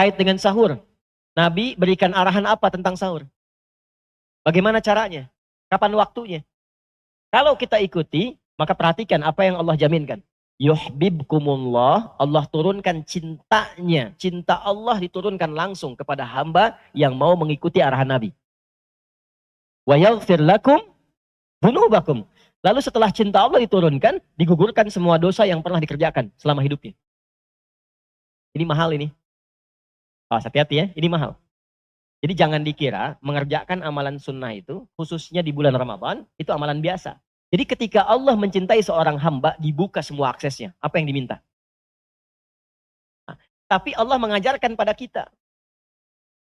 Terkait dengan sahur, Nabi berikan arahan apa tentang sahur? Bagaimana caranya? Kapan waktunya? Kalau kita ikuti, maka perhatikan apa yang Allah jaminkan. Yuhibbukumullah, Allah turunkan cintanya. Cinta Allah diturunkan langsung kepada hamba yang mau mengikuti arahan Nabi. Wa yaghfir lakum dzunubakum. Lalu setelah cinta Allah diturunkan, digugurkan semua dosa yang pernah dikerjakan selama hidupnya. Ini mahal ini. Hati-hati ya, ini mahal. Jadi jangan dikira mengerjakan amalan sunnah itu, khususnya di bulan Ramadan, itu amalan biasa. Jadi ketika Allah mencintai seorang hamba, dibuka semua aksesnya. Apa yang diminta? Nah, tapi Allah mengajarkan pada kita.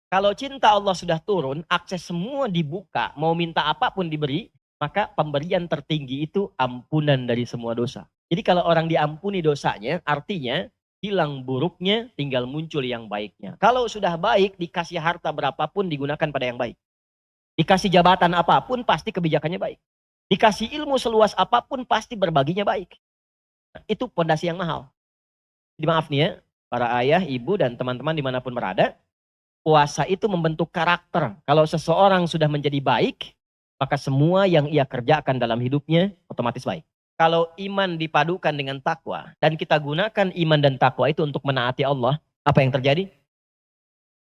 Kalau cinta Allah sudah turun, akses semua dibuka, mau minta apapun diberi, maka pemberian tertinggi itu ampunan dari semua dosa. Jadi kalau orang diampuni dosanya, artinya hilang buruknya, tinggal muncul yang baiknya. Kalau sudah baik, dikasih harta berapapun digunakan pada yang baik. Dikasih jabatan apapun, pasti kebijakannya baik. Dikasih ilmu seluas apapun, pasti berbaginya baik. Nah, itu pondasi yang mahal. Jadi maaf nih ya, para ayah, ibu, dan teman-teman dimanapun berada, puasa itu membentuk karakter. Kalau seseorang sudah menjadi baik, maka semua yang ia kerjakan dalam hidupnya otomatis baik. Kalau iman dipadukan dengan takwa, dan kita gunakan iman dan takwa itu untuk menaati Allah, apa yang terjadi?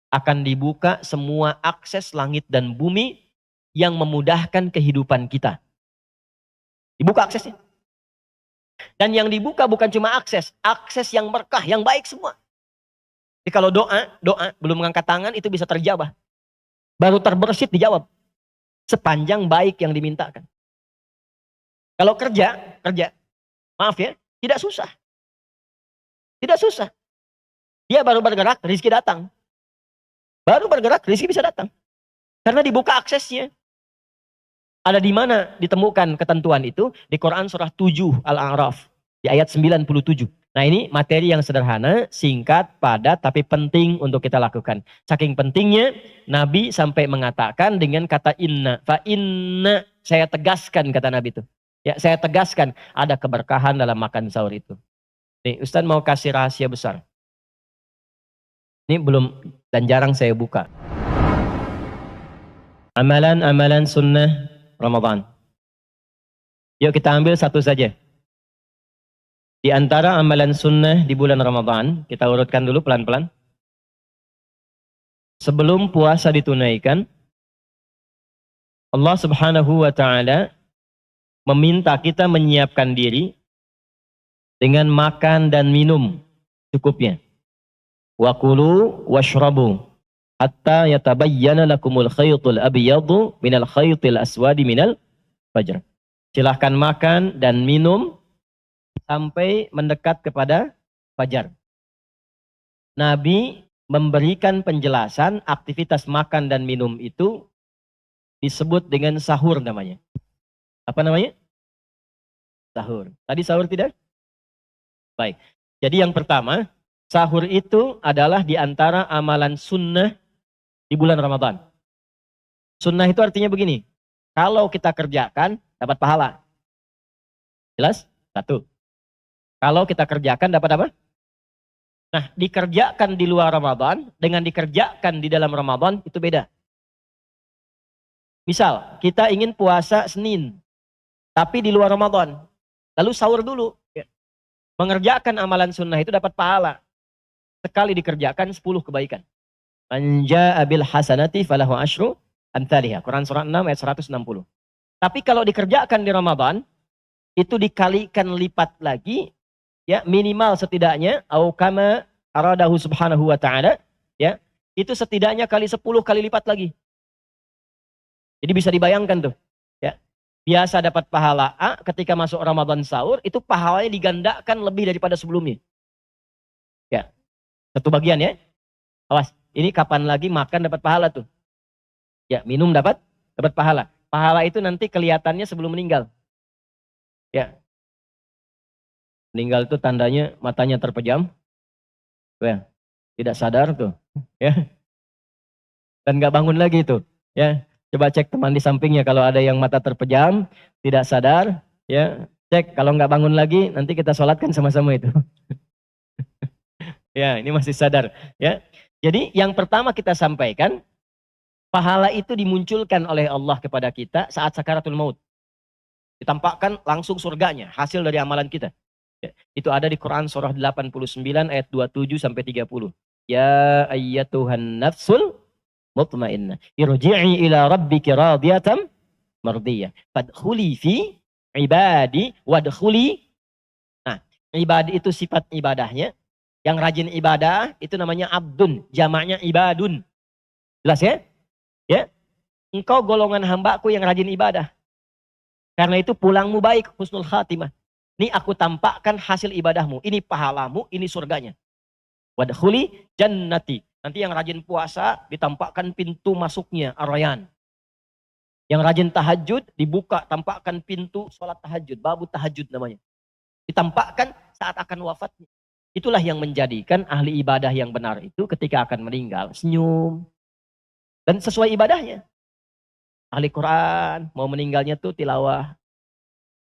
Akan dibuka semua akses langit dan bumi yang memudahkan kehidupan kita. Dibuka aksesnya. Dan yang dibuka bukan cuma akses yang berkah, yang baik semua. Jadi kalau doa belum mengangkat tangan itu bisa terjawab. Baru terbersit dijawab. Sepanjang baik yang dimintakan. Kalau kerja, maaf ya, tidak susah. Tidak susah. Dia baru bergerak, rezeki datang. Baru bergerak, rezeki bisa datang. Karena dibuka aksesnya. Ada di mana ditemukan ketentuan itu? Di Quran surah 7 Al-A'raf. Di ayat 97. Nah ini materi yang sederhana, singkat, padat, tapi penting untuk kita lakukan. Saking pentingnya, Nabi sampai mengatakan dengan kata inna. Fa inna, saya tegaskan kata Nabi itu. Ya, saya tegaskan ada keberkahan dalam makan sahur itu. Nih, Ustaz mau kasih rahasia besar. Ini belum dan jarang saya buka. Amalan-amalan sunnah Ramadan. Yuk kita ambil satu saja. Di antara amalan sunnah di bulan Ramadan, kita urutkan dulu pelan-pelan. Sebelum puasa ditunaikan, Allah Subhanahu wa Ta'ala meminta kita menyiapkan diri dengan makan dan minum cukupnya. Wa kulu washrabu hatta yatabayyana lakumul khaytul abyadu minal khaytil aswadi minal fajr. Silahkan makan dan minum sampai mendekat kepada fajar. Nabi memberikan penjelasan aktivitas makan dan minum itu disebut dengan sahur namanya. Apa namanya? Sahur. Tadi sahur tidak? Baik. Jadi yang pertama, sahur itu adalah di antara amalan sunnah di bulan Ramadan. Sunnah itu artinya begini. Kalau kita kerjakan, dapat pahala. Jelas? Satu. Kalau kita kerjakan, dapat apa? Nah, dikerjakan di luar Ramadan dengan dikerjakan di dalam Ramadan itu beda. Misal, kita ingin puasa Senin, tapi di luar Ramadan. Lalu sahur dulu. Mengerjakan amalan sunnah itu dapat pahala. Sekali dikerjakan 10 kebaikan. Man jaa'a bil hasanati falahu asyru amsalihha. Quran surah 6 ayat 160. Tapi kalau dikerjakan di Ramadan, itu dikalikan lipat lagi, ya minimal setidaknya, au kama aradahu subhanahu wa ta'ala, ya itu setidaknya kali 10 kali lipat lagi. Jadi bisa dibayangkan tuh, ya biasa dapat pahala A, ketika masuk Ramadan sahur, itu pahalanya digandakan lebih daripada sebelumnya. Ya, satu bagian ya. Awas, ini kapan lagi makan dapat pahala tuh? Ya, minum dapat pahala. Pahala itu nanti kelihatannya sebelum meninggal. Ya. Meninggal itu tandanya matanya terpejam. Ya. Tidak sadar tuh. Ya. Dan nggak bangun lagi tuh. Ya. Coba cek teman di sampingnya kalau ada yang mata terpejam, tidak sadar, ya. Cek kalau nggak bangun lagi, nanti kita sholatkan sama-sama itu. Ya, ini masih sadar, ya. Jadi yang pertama kita sampaikan, pahala itu dimunculkan oleh Allah kepada kita saat sakaratul maut. Ditampakkan langsung surganya, hasil dari amalan kita. Ya, itu ada di Quran surah 89 ayat 27 sampai 30. Ya ayyatuhan nafsul mutmainnah, irji'i ila rabbiki radiyatan mardiyah. Fadkhuli fi ibadi wadkhuli. Nah, ibadi itu sifat ibadahnya. Yang rajin ibadah itu namanya abdun, jamaknya ibadun. Jelas ya? Ya. Engkau golongan hambaku yang rajin ibadah. Karena itu pulangmu baik, husnul khatimah. Ini aku tampakkan hasil ibadahmu. Ini pahalamu, ini surganya. Wadkhuli jannati. Nanti yang rajin puasa ditampakkan pintu masuknya, ar-rayyan. Yang rajin tahajud dibuka, tampakkan pintu sholat tahajud, babu tahajud namanya. Ditampakkan saat akan wafatnya. Itulah yang menjadikan ahli ibadah yang benar itu ketika akan meninggal senyum. Dan sesuai ibadahnya. Ahli Quran, mau meninggalnya tuh tilawah.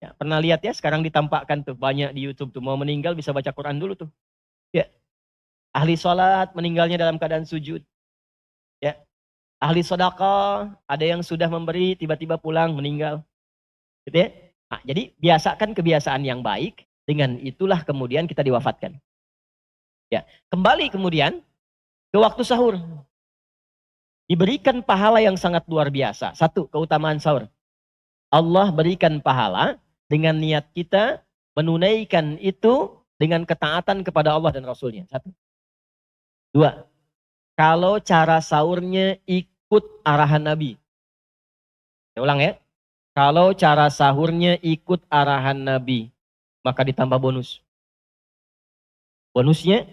Ya, pernah lihat ya, sekarang ditampakkan tuh banyak di YouTube tuh, mau meninggal bisa baca Quran dulu tuh. Ya. Ahli sholat meninggalnya dalam keadaan sujud. Ya. Ahli sedekah, ada yang sudah memberi tiba-tiba pulang meninggal. Gitu ya. Nah, jadi biasakan kebiasaan yang baik, dengan itulah kemudian kita diwafatkan. Ya, kembali kemudian ke waktu sahur. Diberikan pahala yang sangat luar biasa. Satu, keutamaan sahur. Allah berikan pahala dengan niat kita menunaikan itu dengan ketaatan kepada Allah dan Rasulnya. Satu. Dua, kalau cara sahurnya ikut arahan Nabi. Saya ulang ya. Kalau cara sahurnya ikut arahan Nabi, maka ditambah bonus. Bonusnya,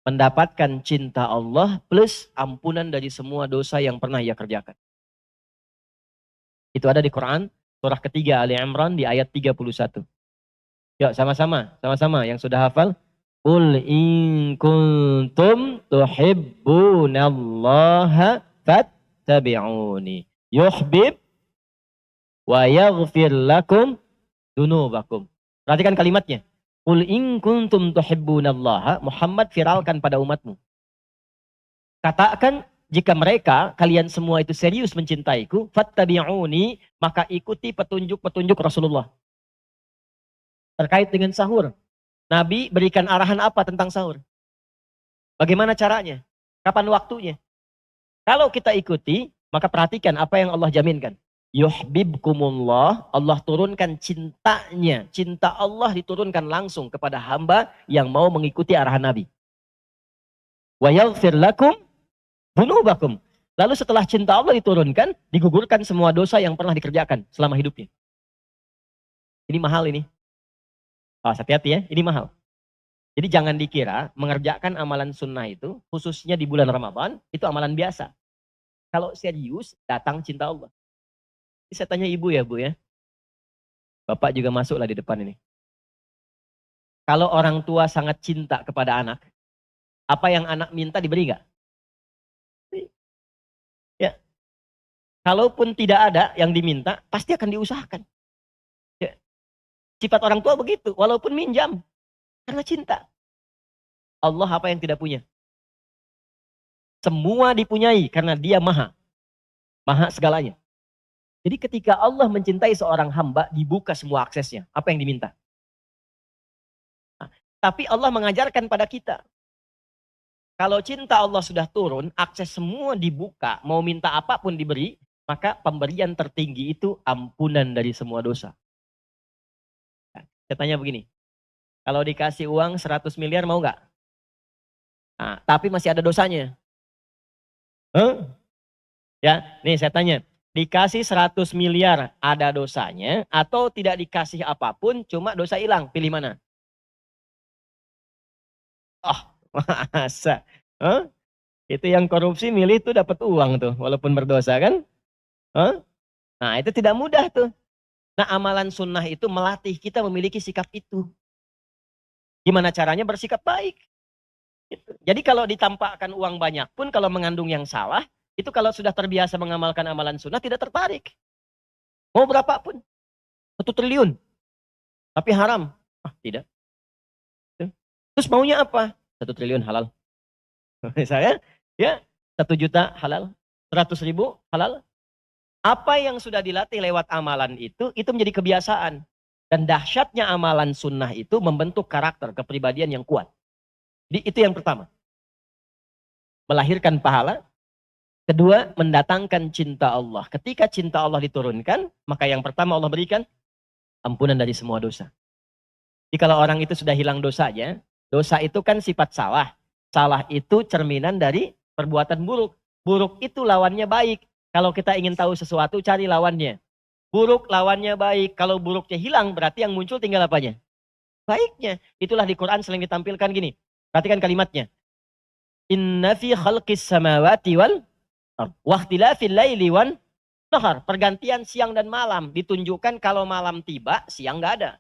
mendapatkan cinta Allah plus ampunan dari semua dosa yang pernah ia kerjakan. Itu ada di Quran, surah ketiga Ali Imran di ayat 31. Yuk sama-sama yang sudah hafal. Qul in kuntum tuhibbunallaha fattabi'uni yuhbib wa yaghfir lakum dunubakum. Perhatikan kalimatnya. Qul in kuntum tuhibbunallaha, Muhammad viralkan pada umatmu. Katakan, jika mereka, kalian semua itu serius mencintaiku, fattabi'uni, maka ikuti petunjuk-petunjuk Rasulullah. Terkait dengan sahur, Nabi berikan arahan apa tentang sahur? Bagaimana caranya? Kapan waktunya? Kalau kita ikuti, maka perhatikan apa yang Allah jaminkan. Yuhbibkumullah, Allah turunkan cintanya. Cinta Allah diturunkan langsung kepada hamba yang mau mengikuti arahan Nabi. Wa yaghfir lakum dunubakum. Lalu setelah cinta Allah diturunkan, digugurkan semua dosa yang pernah dikerjakan selama hidupnya. Ini mahal ini. Oh, hati-hati ya, ini mahal. Jadi jangan dikira mengerjakan amalan sunnah itu, khususnya di bulan Ramadan, itu amalan biasa. Kalau serius, datang cinta Allah. Saya tanya ibu ya Bu ya. Bapak juga masuklah di depan ini. Kalau orang tua sangat cinta kepada anak, apa yang anak minta diberi nggak? Ya. Kalaupun tidak ada yang diminta, pasti akan diusahakan. Ya. Sifat orang tua begitu, walaupun minjam. Karena cinta. Allah apa yang tidak punya? Semua dipunyai karena dia maha. Maha segalanya. Jadi ketika Allah mencintai seorang hamba, dibuka semua aksesnya. Apa yang diminta? Nah, tapi Allah mengajarkan pada kita. Kalau cinta Allah sudah turun, akses semua dibuka, mau minta apapun diberi, maka pemberian tertinggi itu ampunan dari semua dosa. Nah, saya tanya begini, kalau dikasih uang 100 miliar mau nggak? Nah, tapi masih ada dosanya. Huh? Ya, nih saya tanya. Dikasih 100 miliar ada dosanya atau tidak dikasih apapun cuma dosa hilang, pilih mana? Oh, masa? Huh? Itu yang korupsi milih tuh dapat uang tuh walaupun berdosa kan? Huh? Nah, itu tidak mudah tuh. Nah, amalan sunnah itu melatih kita memiliki sikap itu. Gimana caranya bersikap baik? Gitu. Jadi kalau ditampakkan uang banyak pun kalau mengandung yang salah, itu kalau sudah terbiasa mengamalkan amalan sunnah tidak tertarik. Mau berapapun. 1 triliun. Tapi haram. Ah, tidak. Terus maunya apa? 1 triliun halal. Misalnya, ya 1 juta halal, 100.000 halal. Apa yang sudah dilatih lewat amalan itu menjadi kebiasaan. Dan dahsyatnya amalan sunnah itu membentuk karakter, kepribadian yang kuat. Jadi itu yang pertama. Melahirkan pahala. Kedua, mendatangkan cinta Allah. Ketika cinta Allah diturunkan, maka yang pertama Allah berikan ampunan dari semua dosa. Jadi kalau orang itu sudah hilang dosanya, dosa itu kan sifat salah. Salah itu cerminan dari perbuatan buruk. Buruk itu lawannya baik. Kalau kita ingin tahu sesuatu, cari lawannya. Buruk lawannya baik. Kalau buruknya hilang, berarti yang muncul tinggal apanya? Baiknya. Itulah di Quran sering ditampilkan gini. Perhatikan kalimatnya. Inna fi khalqis samawati wal waqtilafil laili wan nahar. Pergantian siang dan malam. Ditunjukkan kalau malam tiba, siang nggak ada.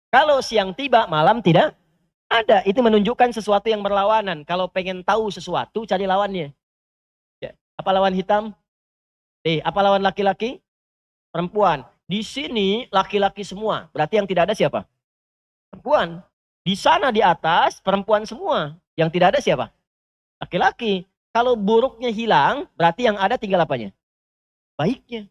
Kalau siang tiba, malam tidak ada. Itu menunjukkan sesuatu yang berlawanan. Kalau pengen tahu sesuatu, cari lawannya. Ya. Apa lawan hitam? Apa lawan laki-laki? Perempuan. Di sini laki-laki semua. Berarti yang tidak ada siapa? Perempuan. Di sana di atas, perempuan semua. Yang tidak ada siapa? Laki-laki. Kalau buruknya hilang, berarti yang ada tinggal apanya? Baiknya.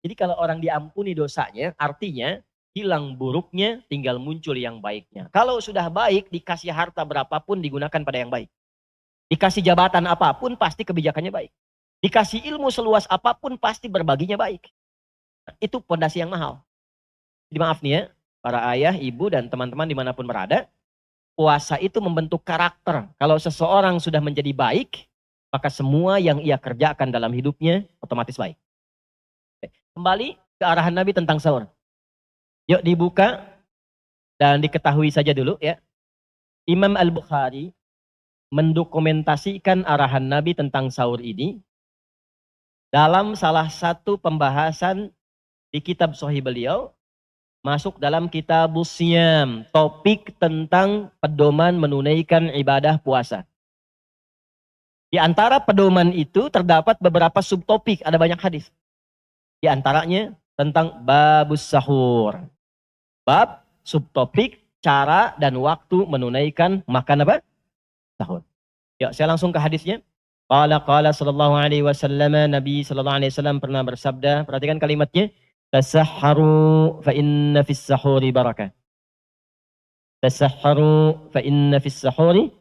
Jadi kalau orang diampuni dosanya, artinya hilang buruknya, tinggal muncul yang baiknya. Kalau sudah baik, dikasih harta berapapun digunakan pada yang baik. Dikasih jabatan apapun, pasti kebijakannya baik. Dikasih ilmu seluas apapun, pasti berbaginya baik. Nah, itu pondasi yang mahal. Jadi maaf nih ya, para ayah, ibu, dan teman-teman dimanapun berada, puasa itu membentuk karakter. Kalau seseorang sudah menjadi baik, maka semua yang ia kerjakan dalam hidupnya otomatis baik. Kembali ke arahan Nabi tentang sahur. Yuk dibuka dan diketahui saja dulu ya. Imam Al-Bukhari mendokumentasikan arahan Nabi tentang sahur ini dalam salah satu pembahasan di kitab Sahih beliau, masuk dalam kitab Siyam, topik tentang pedoman menunaikan ibadah puasa. Di antara pedoman itu terdapat beberapa subtopik, ada banyak hadis. Di antaranya tentang babus sahur. Bab, subtopik, cara dan waktu menunaikan makan apa? Sahur. Ya, saya langsung ke hadisnya. Qala sallallahu alaihi wasallam, Nabi sallallahu alaihi wasallam pernah bersabda, perhatikan kalimatnya, tasahharu fa inna fis sahuri barakah. Tasahharu fa inna fis sahuri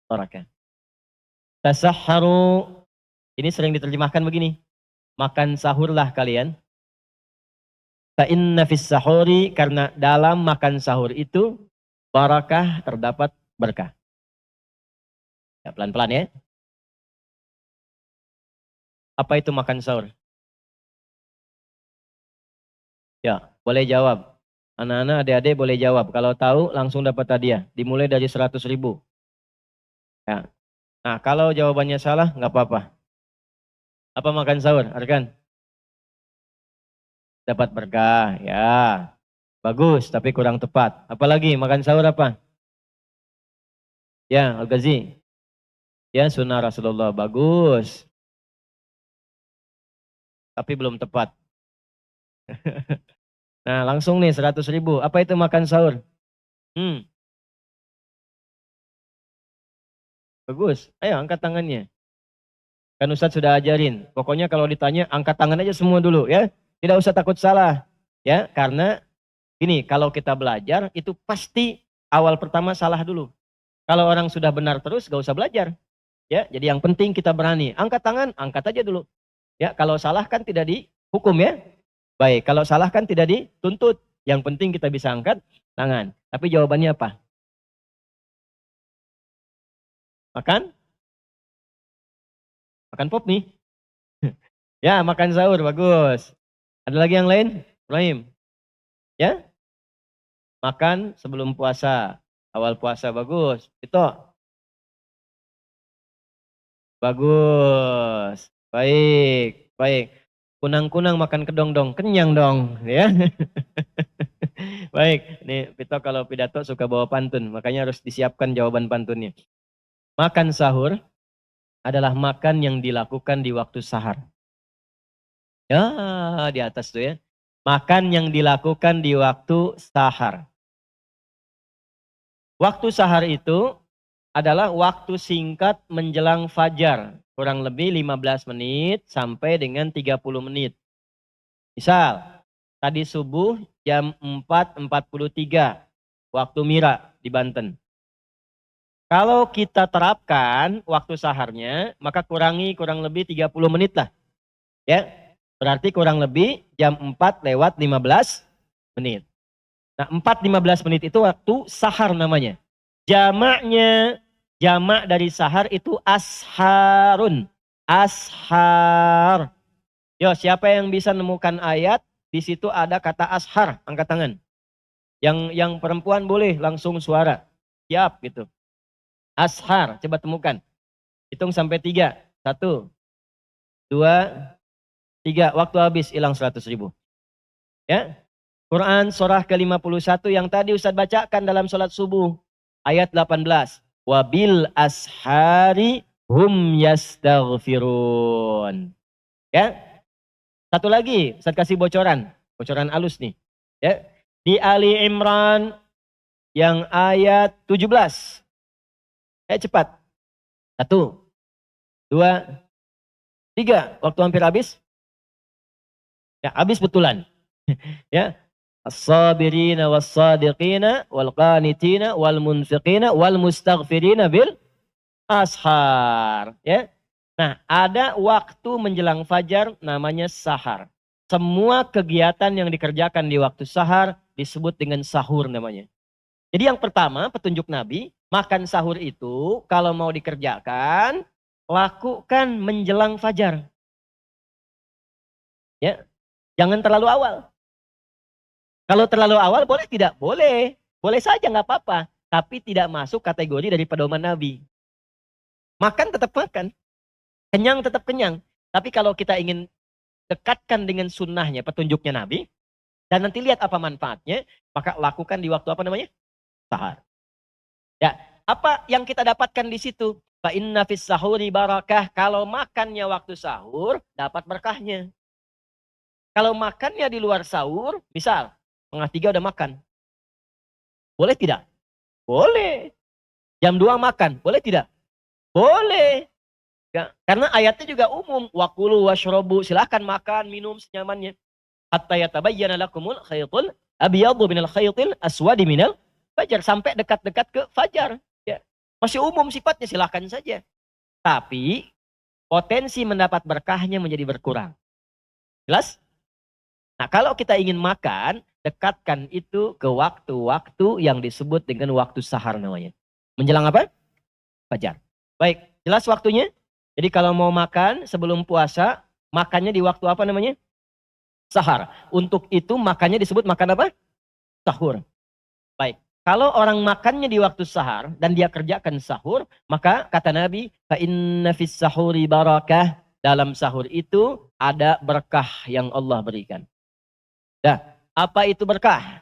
barakah. Tasahharu, ini sering diterjemahkan begini. Makan sahurlah kalian. Fa inna fis sahuri, karena dalam makan sahur itu barakah, terdapat berkah. Ya, pelan-pelan ya. Apa itu makan sahur? Ya, boleh jawab. Anak-anak, adik-adik boleh jawab. Kalau tahu langsung dapat hadiah. Dimulai dari 100.000. Ya. Nah, kalau jawabannya salah, nggak apa-apa. Apa makan sahur, Arkan? Dapat berkah, ya. Bagus, tapi kurang tepat. Apalagi makan sahur apa? Ya, Al-Ghazi. Ya, sunnah Rasulullah. Bagus. Tapi belum tepat. Nah, langsung nih 100.000. Apa itu makan sahur? Bagus. Ayo angkat tangannya. Kan Ustadz sudah ajarin. Pokoknya kalau ditanya angkat tangan aja semua dulu ya. Tidak usah takut salah. Ya, karena gini, kalau kita belajar itu pasti awal pertama salah dulu. Kalau orang sudah benar terus gak usah belajar. Ya, jadi yang penting kita berani. Angkat tangan, angkat aja dulu. Ya, kalau salah kan tidak dihukum ya. Baik, kalau salah kan tidak dituntut. Yang penting kita bisa angkat tangan. Tapi jawabannya apa? Makan? Makan pop nih. Ya, makan sahur, bagus. Ada lagi yang lain? Ibrahim? Ya? Makan sebelum puasa. Awal puasa, bagus. Itu? Bagus. Baik, baik. Kunang-kunang makan kedong dong, kenyang dong. Ya. Baik, nih Pito kalau pidato suka bawa pantun, makanya harus disiapkan jawaban pantunnya. Makan sahur adalah makan yang dilakukan di waktu sahar. Ya, di atas tuh ya. Makan yang dilakukan di waktu sahar. Waktu sahar itu adalah waktu singkat menjelang fajar. Kurang lebih 15 menit sampai dengan 30 menit. Misal, tadi subuh jam 4.43 waktu Mira di Banten. Kalau kita terapkan waktu saharnya, maka kurangi kurang lebih 30 menit lah. Ya, berarti kurang lebih jam 4 lewat 15 menit. Nah, 4.15 menit itu waktu sahar namanya. Jamaknya, jamak dari sahar itu asharun. Ashar. Yo, siapa yang bisa nemukan ayat, di situ ada kata ashar, angkat tangan. Yang perempuan boleh langsung suara. Siap gitu. Ashar, coba temukan. Hitung sampai 3. 1, 2, 3. Waktu habis, hilang 100.000. Ya. Quran surah ke-51 yang tadi Ustaz bacakan dalam sholat subuh. Ayat 18. Wabil ashari hum yastaghfirun. Ya. Satu lagi, Ustaz kasih bocoran. Bocoran halus nih. Ya. Di Ali Imran yang ayat 17. Cepat. 1, 2, 3. Waktu hampir habis. Ya, habis betulan. Ya. As-sabirina was-sadiqina wal-qanitina wal-munfiqina wal-mustaghfirina bil ashar. Ya. Nah, ada waktu menjelang fajar namanya sahar. Semua kegiatan yang dikerjakan di waktu sahar disebut dengan sahur namanya. Jadi yang pertama, petunjuk Nabi, makan sahur itu kalau mau dikerjakan, lakukan menjelang fajar. Ya, jangan terlalu awal. Kalau terlalu awal boleh tidak? Boleh. Boleh saja nggak apa-apa. Tapi tidak masuk kategori dari pedoman Nabi. Makan tetap makan. Kenyang tetap kenyang. Tapi kalau kita ingin dekatkan dengan sunnahnya, petunjuknya Nabi, dan nanti lihat apa manfaatnya, maka lakukan di waktu apa namanya? Sahar. Ya, apa yang kita dapatkan di situ? Fa inna fis sahuri barakah. Kalau makannya waktu sahur, dapat berkahnya. Kalau makannya di luar sahur, misal 2:30 udah makan. Boleh tidak? Boleh. Jam 2 makan, boleh tidak? Boleh. Ya, karena ayatnya juga umum. Wakulu washrobu, silahkan makan, minum senyamannya. Hatta yatabayyana lakumul khaytul abyadu minal khaytil aswadi minal fajar. Sampai dekat-dekat ke fajar. Ya. Masih umum sifatnya, silahkan saja. Tapi potensi mendapat berkahnya menjadi berkurang. Jelas? Nah, kalau kita ingin makan, dekatkan itu ke waktu-waktu yang disebut dengan waktu sahar namanya. Menjelang apa? Fajar. Baik, jelas waktunya? Jadi kalau mau makan sebelum puasa, makannya di waktu apa namanya? Sahar. Untuk itu makannya disebut makan apa? Sahur. Baik. Kalau orang makannya di waktu sahar dan dia kerjakan sahur, maka kata Nabi, fa inna fis sahuri barakah. Dalam sahur itu ada berkah yang Allah berikan. Nah, apa itu berkah?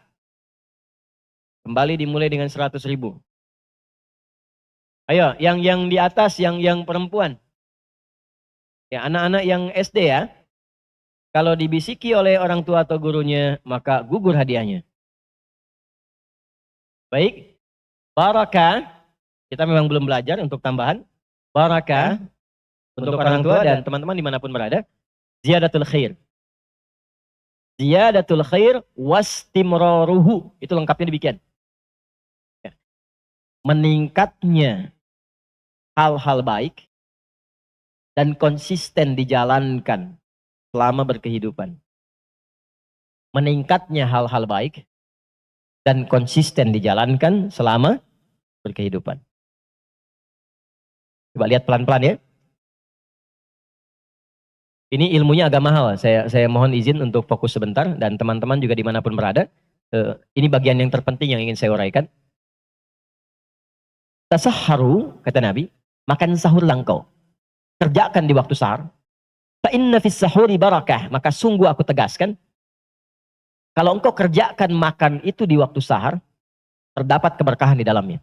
Kembali dimulai dengan 100.000. Ayo, yang di atas, yang perempuan. Ya, anak-anak yang SD ya. Kalau dibisiki oleh orang tua atau gurunya, maka gugur hadiahnya. Baik. Barakah. Kita memang belum belajar untuk tambahan. Barakah. Untuk orang tua dan teman-teman dimanapun berada. Ziyadatul khair. Ziyadatul khair wastimraruhu. Itu lengkapnya demikian. Ya. Meningkatnya hal-hal baik dan konsisten dijalankan selama berkehidupan. Meningkatnya hal-hal baik dan konsisten dijalankan selama berkehidupan. Coba lihat pelan-pelan ya. Ini ilmunya agak mahal. Saya mohon izin untuk fokus sebentar. Dan teman-teman juga dimanapun berada. Ini bagian yang terpenting yang ingin saya uraikan. Tasahharu, kata Nabi. Makan sahurlah engkau. Kerjakan di waktu sahur. Fa inna fis sahuri barakah. Maka sungguh aku tegaskan. Kalau engkau kerjakan makan itu di waktu sahur. Terdapat keberkahan di dalamnya.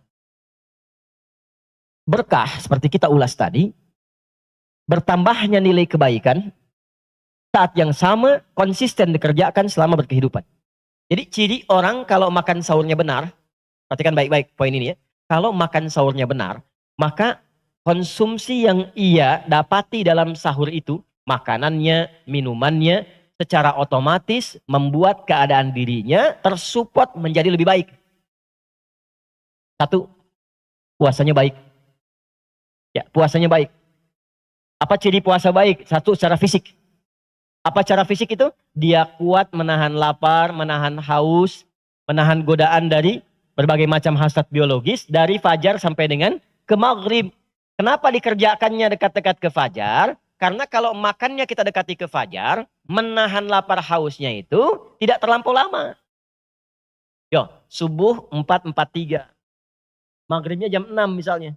Berkah seperti kita ulas tadi. Bertambahnya nilai kebaikan. Saat yang sama konsisten dikerjakan selama berkehidupan. Jadi ciri orang kalau makan sahurnya benar, perhatikan baik-baik poin ini ya. Kalau makan sahurnya benar, Maka konsumsi yang ia dapati dalam sahur itu, makanannya, minumannya, secara otomatis membuat keadaan dirinya tersupport menjadi lebih baik. Satu, puasanya baik. Ya, puasanya baik. Apa ciri puasa baik? Satu, secara fisik. Apa cara fisik itu? Dia kuat menahan lapar, menahan haus, menahan godaan dari berbagai macam hasrat biologis dari fajar sampai dengan ke maghrib. Kenapa dikerjakannya dekat-dekat ke fajar? Karena kalau makannya kita dekati ke fajar, menahan lapar hausnya itu tidak terlampau lama. Yo, subuh 4.43. Maghribnya jam 6 misalnya.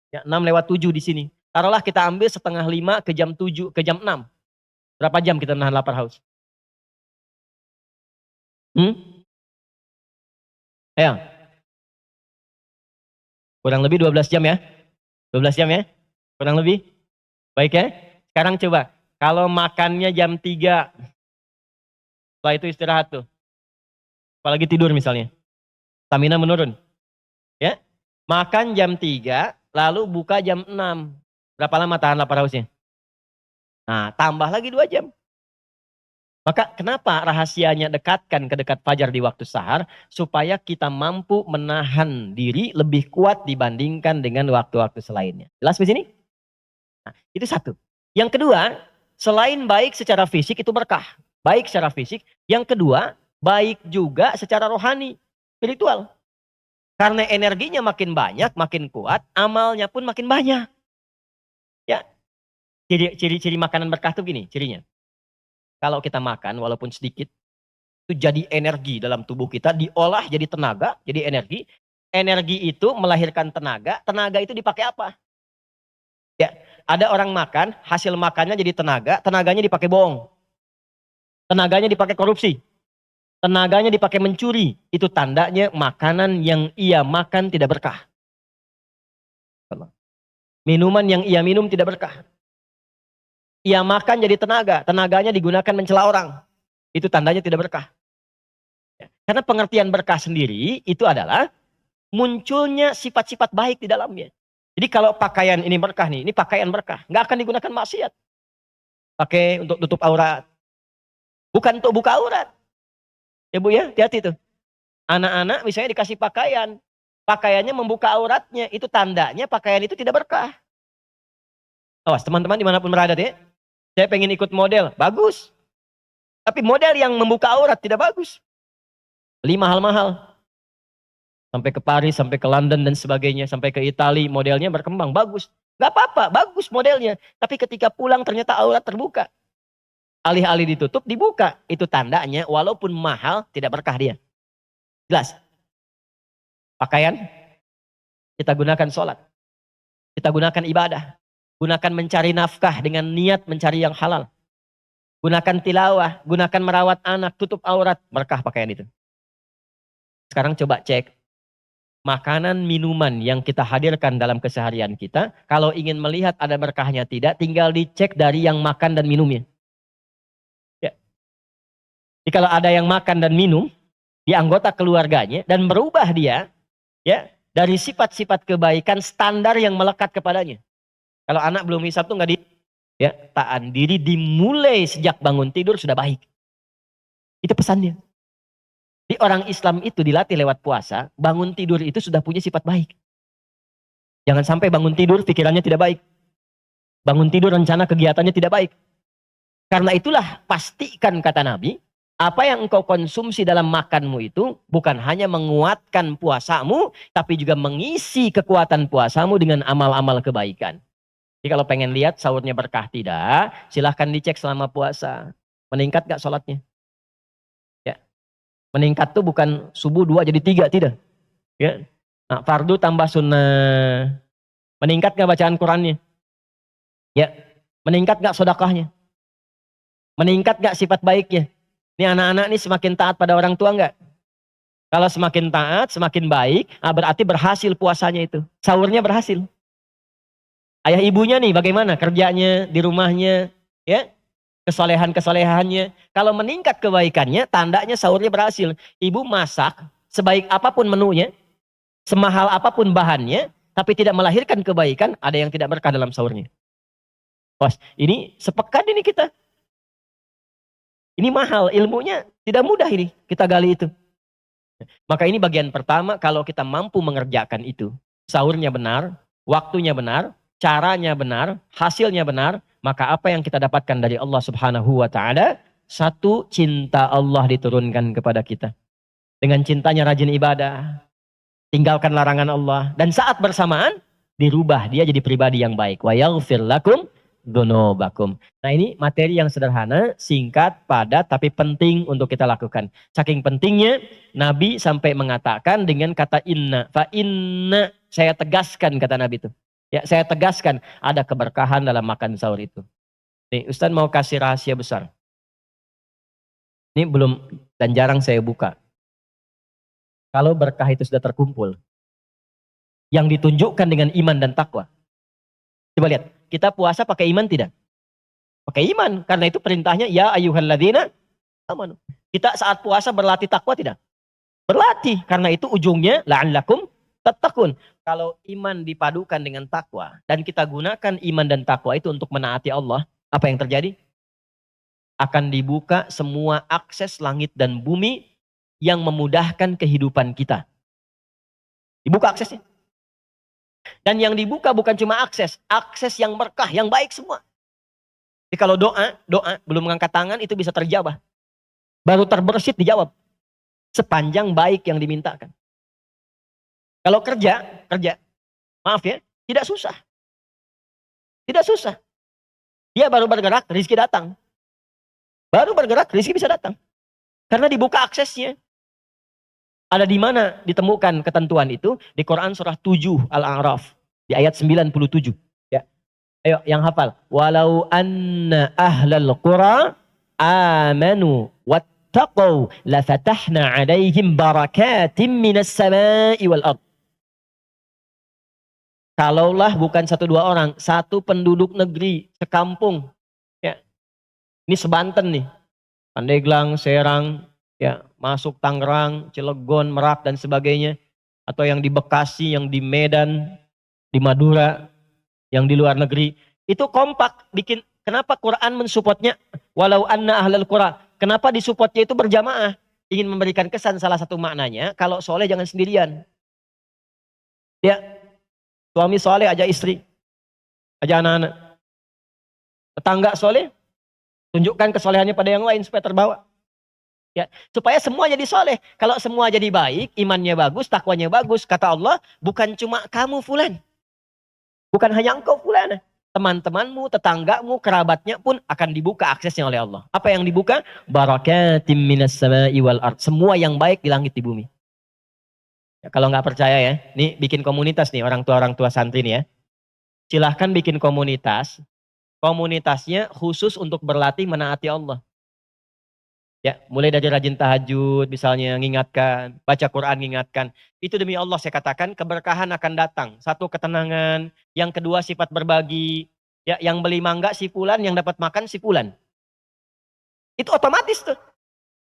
Ya, 6:07 di sini. Taruhlah kita ambil 4:30 ke jam 7, ke jam 6. Berapa jam kita menahan lapar haus? Ya, kurang lebih 12 jam ya. 12 jam ya? Kurang lebih? Baik ya? Sekarang coba. Kalau makannya jam 3. Setelah itu istirahat tuh. Apalagi tidur misalnya. Stamina menurun. Ya? Makan jam 3, lalu buka jam 6. Berapa lama tahan lapar hausnya? Nah, tambah lagi 2 jam. Maka kenapa rahasianya dekatkan ke dekat fajar di waktu sahar? Supaya kita mampu menahan diri lebih kuat dibandingkan dengan waktu-waktu selainnya. Jelas di sini? Nah, itu satu. Yang kedua, selain baik secara fisik itu berkah. Baik secara fisik. Yang kedua, baik juga secara rohani, spiritual. Karena energinya makin banyak, makin kuat, amalnya pun makin banyak. Ya, ciri-ciri makanan berkah itu gini, cirinya. Kalau kita makan walaupun sedikit, itu jadi energi dalam tubuh kita, diolah jadi tenaga, jadi energi. Energi itu melahirkan tenaga, tenaga itu dipakai apa? Ya, ada orang makan, hasil makannya jadi tenaga, tenaganya dipakai bohong. Tenaganya dipakai korupsi. Tenaganya dipakai mencuri. Itu tandanya makanan yang ia makan tidak berkah. Minuman yang ia minum tidak berkah. Ia makan jadi tenaga, tenaganya digunakan mencela orang. Itu tandanya tidak berkah. Karena pengertian berkah sendiri itu adalah munculnya sifat-sifat baik di dalamnya. Jadi kalau pakaian ini berkah nih, ini pakaian berkah. Nggak akan digunakan maksiat. Pakai untuk tutup aurat. Bukan untuk buka aurat. Ya Bu ya, hati-hati tuh. Anak-anak misalnya dikasih pakaian. Pakaiannya membuka auratnya. Itu tandanya pakaian itu tidak berkah. Awas teman-teman dimanapun berada ya. Saya pengen ikut model, bagus. Tapi model yang membuka aurat tidak bagus. Beli mahal-mahal. Sampai ke Paris, sampai ke London dan sebagainya. Sampai ke Italia, modelnya berkembang, bagus. Gak apa-apa, bagus modelnya. Tapi ketika pulang ternyata aurat terbuka. Alih-alih ditutup, dibuka. Itu tandanya walaupun mahal, tidak berkah dia. Jelas? Pakaian, kita gunakan sholat. Kita gunakan ibadah. Gunakan mencari nafkah dengan niat mencari yang halal. Gunakan tilawah, gunakan merawat anak, tutup aurat, berkah pakaian itu. Sekarang coba cek. Makanan, minuman yang kita hadirkan dalam keseharian kita, kalau ingin melihat ada berkahnya tidak, tinggal dicek dari yang makan dan minumnya. Ya. Jadi kalau ada yang makan dan minum, di anggota keluarganya, dan berubah dia, ya dari sifat-sifat kebaikan standar yang melekat kepadanya. Kalau anak belum hisab tuh nggak ya tahan diri dimulai sejak bangun tidur sudah baik. Itu pesannya. Di orang Islam itu dilatih lewat puasa, bangun tidur itu sudah punya sifat baik. Jangan sampai bangun tidur pikirannya tidak baik. Bangun tidur rencana kegiatannya tidak baik. Karena itulah pastikan kata Nabi, apa yang engkau konsumsi dalam makanmu itu bukan hanya menguatkan puasamu, tapi juga mengisi kekuatan puasamu dengan amal-amal kebaikan. Jadi kalau pengen lihat sahurnya berkah tidak, silahkan dicek selama puasa. Meningkat gak sholatnya? Ya. Meningkat tuh bukan subuh 2 jadi 3, tidak. Ya. Nah, fardu tambah sunnah. Meningkat gak bacaan Qurannya? Ya. Meningkat gak sedekahnya? Meningkat gak sifat baiknya? Ini anak-anak nih semakin taat pada orang tua enggak? Kalau semakin taat, semakin baik, berarti berhasil puasanya itu. Sahurnya berhasil. Ayah ibunya nih bagaimana kerjanya di rumahnya, ya kesolehan-kesolehannya. Kalau meningkat kebaikannya, tandanya sahurnya berhasil. Ibu masak sebaik apapun menunya, semahal apapun bahannya, tapi tidak melahirkan kebaikan, ada yang tidak berkah dalam sahurnya. Bos, ini sepekan ini kita. Ini mahal, ilmunya tidak mudah ini kita gali itu. Maka ini bagian pertama, kalau kita mampu mengerjakan itu, sahurnya benar, waktunya benar, caranya benar, hasilnya benar, maka apa yang kita dapatkan dari Allah Subhanahu wa taala? Satu, cinta Allah diturunkan kepada kita. Dengan cintanya rajin ibadah, tinggalkan larangan Allah, dan saat bersamaan dirubah dia jadi pribadi yang baik. Wa yaghfir lakum dzunubakum. Nah, ini materi yang sederhana, singkat, padat, tapi penting untuk kita lakukan. Saking pentingnya, Nabi sampai mengatakan dengan kata inna. Fa inna, saya tegaskan kata Nabi itu. Ya, saya tegaskan ada keberkahan dalam makan sahur itu. Nih, Ustaz mau kasih rahasia besar. Ini belum dan jarang saya buka. Kalau berkah itu sudah terkumpul, yang ditunjukkan dengan iman dan takwa. Coba lihat, kita puasa pakai iman tidak? Pakai iman, karena itu perintahnya ya ayyuhalladzina amanu. Kita saat puasa berlatih takwa tidak? Berlatih, karena itu ujungnya la'allakum tattaqun. Kalau iman dipadukan dengan takwa dan kita gunakan iman dan takwa itu untuk menaati Allah, apa yang terjadi? Akan dibuka semua akses langit dan bumi yang memudahkan kehidupan kita. Dibuka aksesnya. Dan yang dibuka bukan cuma akses yang berkah, yang baik semua. Jadi kalau doa belum mengangkat tangan itu bisa terjawab. Baru terbersit dijawab. Sepanjang baik yang dimintakan. Kalau kerja, maaf ya, tidak susah. Tidak susah. Dia baru bergerak, rezeki datang. Baru bergerak, rezeki bisa datang. Karena dibuka aksesnya. Ada di mana ditemukan ketentuan itu? Di Quran surah 7 Al-A'raf. Di ayat 97. Ya. Ayo yang hafal. Walau anna ahlal qura amanu wattaqau lafatahna alaihim barakatim minas sama'i wal ard. Kalaulah bukan satu dua orang, satu penduduk negeri, sekampung. Ya. Ini sebanten nih. Pandeglang, Serang, ya, masuk Tangerang, Cilegon, Merak dan sebagainya, atau yang di Bekasi, yang di Medan, di Madura, yang di luar negeri, itu kompak bikin. Kenapa Quran mensupportnya walau anna ahlal qura? Kenapa disupportnya itu berjamaah? Ingin memberikan kesan, salah satu maknanya, kalau soleh jangan sendirian. Ya, suami soleh aja istri, aja anak-anak. Tetangga soleh, tunjukkan kesolehannya pada yang lain supaya terbawa. Ya, supaya semua jadi soleh. Kalau semua jadi baik, imannya bagus, takwanya bagus, kata Allah, bukan cuma kamu fulan. Bukan hanya engkau fulan. Teman-temanmu, tetanggamu, kerabatnya pun akan dibuka aksesnya oleh Allah. Apa yang dibuka? Barakatim minas sama'i wal ard. Semua yang baik di langit di bumi. Ya, kalau nggak percaya ya, nih bikin komunitas nih orang tua santri nih ya. Silahkan bikin komunitas. Komunitasnya khusus untuk berlatih menaati Allah. Ya, mulai dari rajin tahajud, misalnya ngingatkan, baca Quran ngingatkan. Itu demi Allah saya katakan keberkahan akan datang. Satu, ketenangan. Yang kedua, sifat berbagi. Ya, yang beli mangga si fulan, yang dapat makan si fulan. Itu otomatis tuh.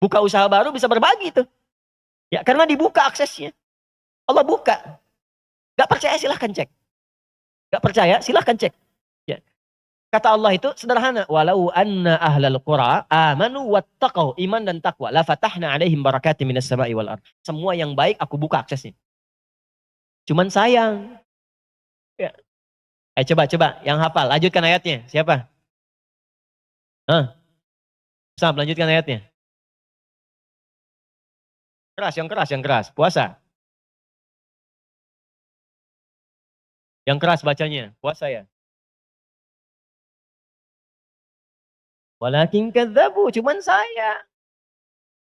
Buka usaha baru bisa berbagi tuh. Ya, karena dibuka aksesnya. Allah buka. Gak percaya silahkan cek. Gak percaya silahkan cek. Ya. Kata Allah itu sederhana. Walau anna ahlal qura amanu wattaqau, iman dan takwa. La fatahna alaihim barakatim minas sama'i wal ard. Semua yang baik aku buka aksesnya. Cuman sayang. Ya. Coba. Yang hafal. Lanjutkan ayatnya. Siapa? Sam, lanjutkan ayatnya. Yang keras. Puasa. Yang keras bacanya. Puasa ya. Walakin kadzabu, cuman saya.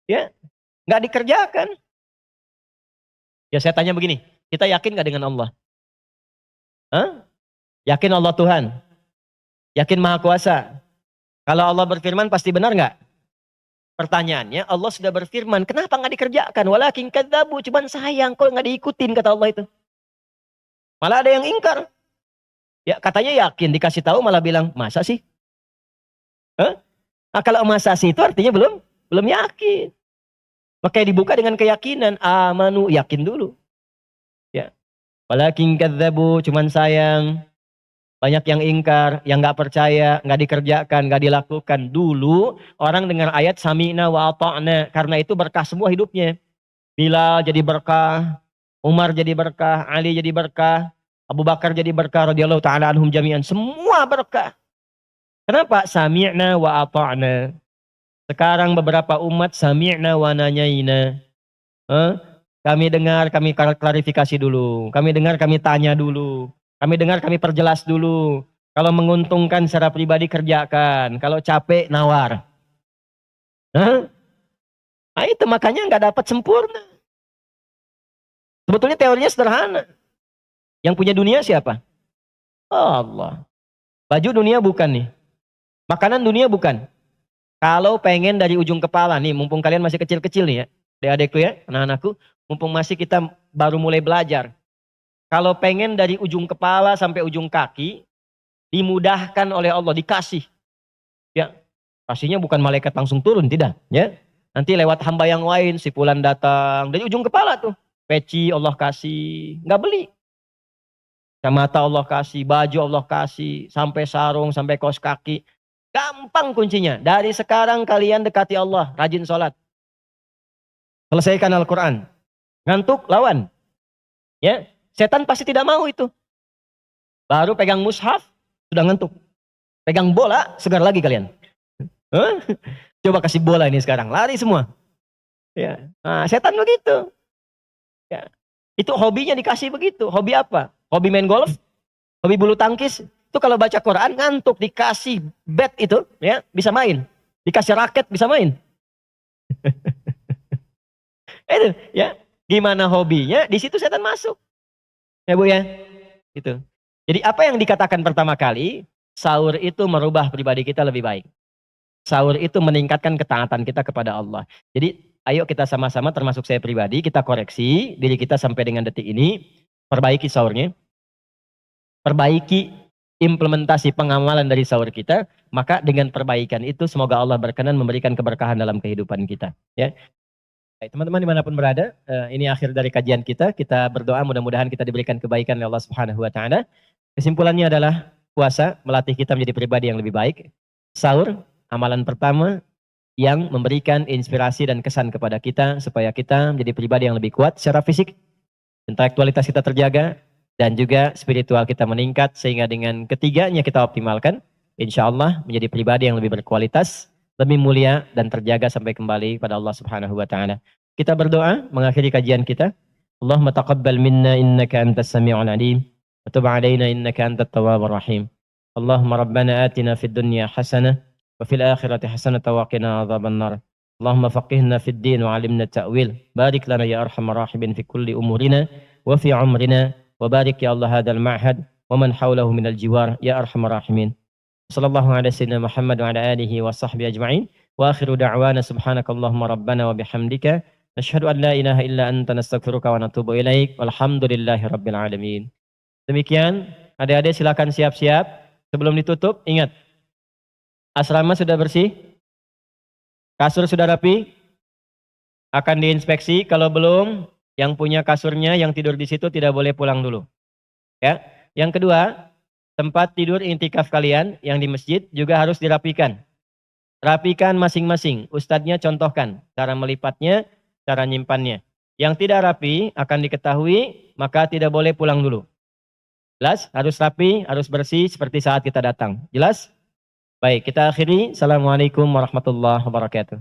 Ya, nggak dikerjakan. Ya saya tanya begini, kita yakin nggak dengan Allah? Hah? Yakin Allah Tuhan? Yakin Maha Kuasa? Kalau Allah berfirman pasti benar nggak? Pertanyaannya, Allah sudah berfirman, kenapa nggak dikerjakan? Walakin kadzabu, cuman sayang kok nggak diikutin kata Allah itu. Malah ada yang ingkar. Ya katanya yakin, dikasih tahu malah bilang, masa sih? Hah? Nah, kalau masa sih itu artinya belum yakin. Makanya dibuka dengan keyakinan, amanu, yakin dulu. Ya. Walakin kadzabu, cuman sayang. Banyak yang ingkar, yang nggak percaya, nggak dikerjakan, nggak dilakukan. Dulu orang dengar ayat sami'na wa ata'na, karena itu berkah semua hidupnya. Bilal jadi berkah, Umar jadi berkah, Ali jadi berkah, Abu Bakar jadi berkah radhiyallahu taala anhum jami'an. Semua berkah. Kenapa? Sami'na wa ata'na. Sekarang beberapa umat sami'na wa nanyaina. Eh? Kami dengar, kami klarifikasi dulu. Kami dengar, kami tanya dulu. Kami dengar, kami perjelas dulu. Kalau menguntungkan secara pribadi kerjakan. Kalau capek nawar. Hah? Nah itu makanya nggak dapat sempurna. Sebetulnya teorinya sederhana. Yang punya dunia siapa? Allah. Baju dunia bukan nih. Makanan dunia bukan. Kalau pengen dari ujung kepala nih, mumpung kalian masih kecil-kecil nih ya. Adik-adikku ya, anak-anakku. Mumpung masih kita baru mulai belajar. Kalau pengen dari ujung kepala sampai ujung kaki, dimudahkan oleh Allah, dikasih. Ya, kasihnya bukan malaikat langsung turun, tidak. Ya, nanti lewat hamba yang lain, si fulan datang dari ujung kepala tuh. Peci Allah kasih, nggak beli. Kacamata Allah kasih, baju Allah kasih, sampai sarung, sampai kaos kaki. Gampang kuncinya. Dari sekarang kalian dekati Allah, rajin sholat. Selesaikan Al-Quran. Ngantuk, lawan. Ya, setan pasti tidak mau itu. Baru pegang mushaf, sudah ngantuk. Pegang bola, segar lagi kalian. Huh? Coba kasih bola ini sekarang, lari semua. Ya, nah, setan begitu. Ya. Itu hobinya dikasih begitu. Hobi apa? Hobi main golf, hobi bulu tangkis. Itu kalau baca Quran ngantuk, dikasih bat itu, ya bisa main. Dikasih raket bisa main. Itu, ya. Gimana hobinya? Di situ setan masuk. Ya Bu ya. Gitu. Jadi apa yang dikatakan pertama kali, sahur itu merubah pribadi kita lebih baik. Sahur itu meningkatkan ketaatan kita kepada Allah. Jadi ayo kita sama-sama termasuk saya pribadi, kita koreksi diri kita sampai dengan detik ini, perbaiki sahurnya. Perbaiki implementasi pengamalan dari sahur kita, maka dengan perbaikan itu semoga Allah berkenan memberikan keberkahan dalam kehidupan kita. Ya. Baik, teman-teman dimanapun berada, ini akhir dari kajian kita. Kita berdoa mudah-mudahan kita diberikan kebaikan oleh Allah Subhanahu Wa Taala. Kesimpulannya adalah puasa melatih kita menjadi pribadi yang lebih baik. Sahur, amalan pertama yang memberikan inspirasi dan kesan kepada kita supaya kita menjadi pribadi yang lebih kuat secara fisik, intelektualitas kita terjaga, dan juga spiritual kita meningkat sehingga dengan ketiganya kita optimalkan, insya Allah menjadi pribadi yang lebih berkualitas, lebih mulia dan terjaga sampai kembali pada Allah Subhanahu Wa Taala. Kita berdoa mengakhiri kajian kita. Allahumma taqabbal minna innaka antas sami'ul alim wa tub 'alaina innaka antat tawwabur rahim. Allahumma rabbana atina fid dunya hasanah wa fil akhirati hasanah wa qina adzabannar. Allahumma faqihna fid din wa 'allimna ta'wil. Barik lana ya arhamar rahimin fi kulli umurina wa fi 'umrina wa barik ya Allah hadzal ma'had wa man hawlahu minal jiwar ya arhamar rahimin. Sallallahu ala sayyidina Muhammad wa ala alihi wa sahbihi ajma'in. Wa akhiru da'wana subhanakallahumma rabbana wa bihamdika nashhadu an la ilaha illa anta nastaghfiruka wa natubu ilaik. Walhamdulillahi rabbil alamin. Demikian, adik-adik silakan siap-siap. Sebelum ditutup, ingat. Asrama sudah bersih? Kasur sudah rapi? Akan diinspeksi. Kalau belum, yang punya kasurnya, yang tidur di situ tidak boleh pulang dulu. Ya. Yang kedua, tempat tidur intikaf kalian yang di masjid juga harus dirapikan. Rapikan masing-masing. Ustadznya contohkan cara melipatnya, cara nyimpannya. Yang tidak rapi akan diketahui, maka tidak boleh pulang dulu. Jelas? Harus rapi, harus bersih seperti saat kita datang. Jelas? Baik, kita akhiri. Assalamualaikum warahmatullahi wabarakatuh.